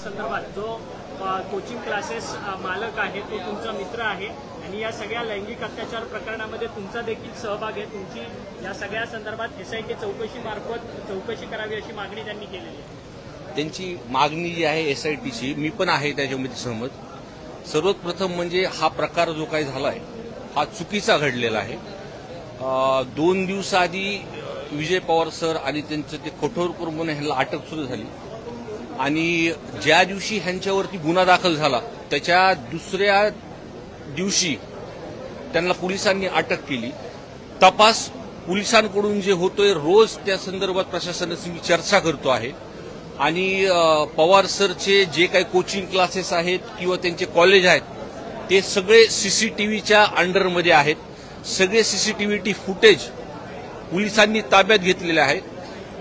संदर्भात जो coaching classes मालक आहे तो तुमचा मित्र आहे आणि या सगळ्या लैंगिक अत्याचार प्रकरणामध्ये तुमचा देखील सहभाग आहे, तुमची या सगळ्या संदर्भात SIT चौकशी मार्फत चौकशी करावी अशी मागणी त्यांनी केलेली आहे। त्यांची मागणी जी आहे SITची, मी पण आहे त्याच्यामध्ये सहमत। सर्वात प्रथम म्हणजे हा प्रकार जो काही झालाय हा चुकीचा घडलेला आहे। 2 दिवसाआधी विजय पवार सर आणि त्यांचं ते कठोर करून ह्यांना अटक सुरू झाली आणि ज्या दिवशी ह्यांच्यावरती गुन्हा दाखल झाला त्याच्या दुसऱ्या दिवशी त्यांना पोलिसांनी अटक केली। तपास पोलिसांकडून जे होतोय रोज त्या संदर्भात प्रशासनाची चर्चा करतो आहे आणि पवार सरचे जे काही कोचिंग क्लासेस आहेत किंवा त्यांचे कॉलेज आहेत ते सगळे CCTVच्या अंडरमध्ये आहेत। सगळे CCTV फुटेज पोलिसांनी ताब्यात घेतलेले आहेत।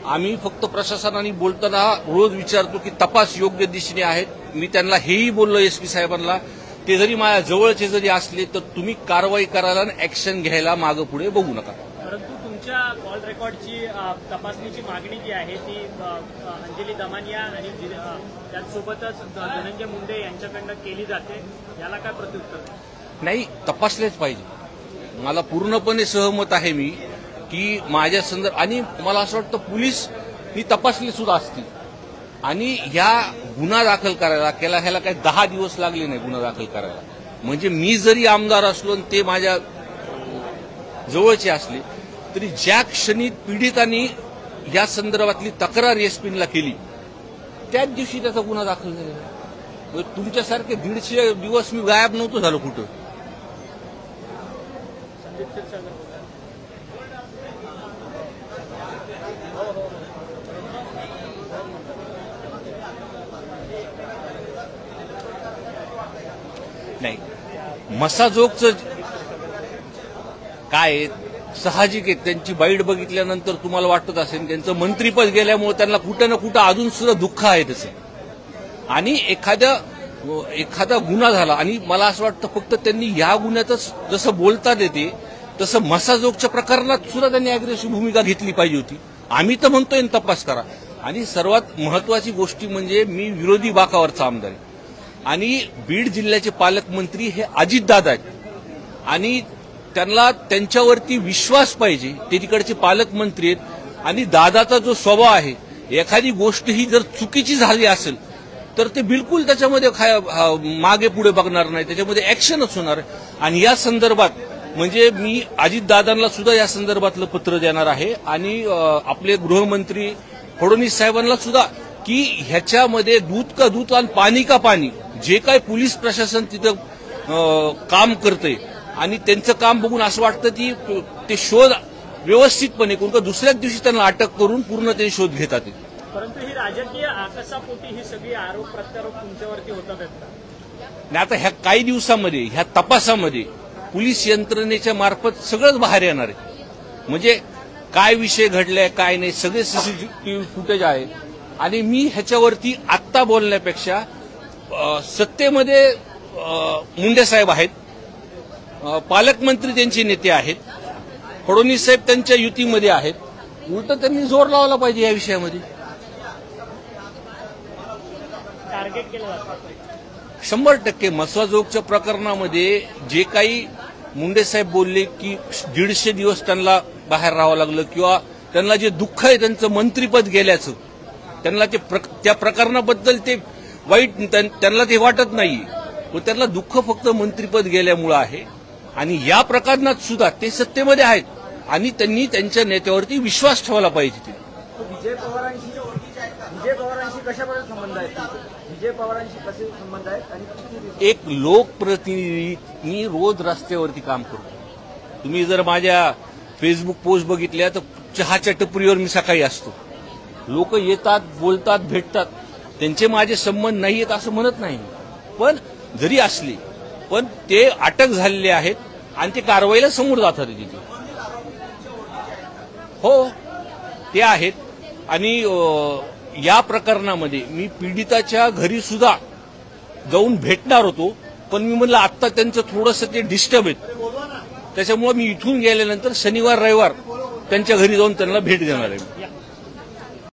आम्ही फक्त प्रशासनाने बोलताना रोज विचारतो की तपास योग्य दिशेने आहेत। मी त्यांना हेही बोललो SP साहेबांना, ते जरी माझ्या जवळचे जरी असले तर तुम्ही कारवाई करायला आणि ऍक्शन घ्यायला मागे पुढे बघू नका। परंतु तुमच्या कॉल रेकॉर्डची तपासणीची मागणी जी आहे ती अंजली दमानिया आणि त्याचसोबतच धनंजय मुंडे यांच्याकडनं केली जाते, याला काय प्रत्युत्तर? नाही, तपासलेच पाहिजे। मला पूर्णपणे सहमत आहे मी की माझ्या संदर्भात, आणि मला असं वाटतं पोलीस ही तपासली सुद्धा असतील आणि ह्या गुन्हा दाखल करायला ह्याला काही 10 दिवस लागले नाही गुन्हा दाखल करायला। म्हणजे मी जरी आमदार असलो आणि ते माझ्या जवळचे असले तरी ज्या क्षणी पीडितांनी या संदर्भातली तक्रार SPला केली त्याच दिवशी त्याचा गुन्हा दाखल झालेला। तुमच्यासारखे 150 दिवस मी गायब नव्हतो झालो कुठं। नाही, मसाजोगचं काय साहजिक आहे, त्यांची बाईट बघितल्यानंतर तुम्हाला वाटत असेल त्यांचं मंत्रीपद गेल्यामुळे त्यांना कुठं ना कुठं अजून सुद्धा दुःख आहे तसं। आणि एखादा गुन्हा झाला आणि मला असं वाटतं फक्त त्यांनी या गुन्ह्यातच जसं बोलतात येते तसं मसाजोगच्या प्रकरणात सुद्धा त्यांनी अग्रेसिव्ह भूमिका घेतली पाहिजे होती। आम्ही तर म्हणतोय तपास करा। आणि सर्वात महत्वाची गोष्टी म्हणजे मी विरोधी बाकावरचा आमदार आहे आणि बीड जिल्ह्याचे पालकमंत्री हे अजितदादा आहेत आणि त्यांना त्यांच्यावरती विश्वास पाहिजे। ते तिकडचे पालकमंत्री आहेत आणि दादाचा जो स्वभाव आहे, एखादी गोष्ट ही जर चुकीची झाली असेल तर ते बिलकुल त्याच्यामध्ये मागे पुढे बघणार नाही, त्याच्यामध्ये ऍक्शनच होणार आहे। आणि या संदर्भात म्हणजे मी अजितदादांना सुद्धा या संदर्भातलं पत्र देणार आहे आणि आपले गृहमंत्री फडणवीस साहेबांना सुद्धा की ह्याच्यामध्ये दूध का दूध आणि पाणी का पाणी जे काही पोलीस प्रशासन तिथं काम करतंय आणि त्यांचं काम बघून असं वाटतं की ते शोध व्यवस्थितपणे कोणत्या दुसऱ्याच दिवशी त्यांना अटक करून पूर्ण ते शोध घेतात। परंतु ही राजकीय आकसापोटी ही सगळी आरोप प्रत्यारोप तुमच्यावरती होतात नाही। आता ह्या काही दिवसामध्ये ह्या तपासामध्ये पोलीस यंत्रणेच्या मार्फत सगळंच बाहेर येणार आहे। म्हणजे काय विषय घडलाय काय नाही सगळे CCTV फुटेज आहे आणि मी ह्याच्यावरती आत्ता बोलण्यापेक्षा सत्तेमध्ये मुंडे साहेब आहेत, पालकमंत्री त्यांचे नेते आहेत, फडणवीस साहेब त्यांच्या युतीमध्ये आहेत, उलट त्यांनी जोर लावला पाहिजे या विषयामध्ये। टार्गेट केलं जातं 100%। मसाजोगच्या प्रकरणामध्ये जे काही मुंडे साहेब बोलले की 150 दिवस त्यांना बाहेर राहावं लागलं किंवा त्यांना जे दुःख आहे त्यांचं मंत्रीपद गेल्याचं, त्यांना त्या प्रकरणाबद्दल ते वाईट त्यांना ते वाटत नाही, पण त्यांना दुःख फक्त मंत्रीपद गेल्यामुळे आहे। आणि या प्रकरणात सुद्धा ते सत्तेमध्ये आहेत आणि त्यांनी त्यांच्या नेत्यावरती विश्वास ठेवला पाहिजे। विजय पवारांशी कशाप्रकारे संबंध आहेत? विजय पवारांशी कसे संबंध आहेत? आणि एक लोकप्रतिनिधी रोज रस्त्यावरती काम करतो। तुम्ही जर माझ्या फेसबुक पोस्ट बघितल्या तर चहाच्या टपरीवर मी सकाळी असतो। लोक येतात, बोलतात, भेटतात, त्यांचे माझे संबंध नाही आहेत असं म्हणत नाही, पण जरी असले पण ते अटक झालेले आहेत आणि ते कारवाईला समोर जातात तिथे। हो, ते आहेत। आणि या प्रकरणामध्ये मी पीडिताच्या घरी सुद्धा जाऊन भेटणार होतो, पण मी म्हणलं आत्ता त्यांचं थोडंसं ते डिस्टर्ब आहेत, त्याच्यामुळे मी इथून गेल्यानंतर शनिवार रविवार त्यांच्या घरी जाऊन त्यांना भेट देणार आहे।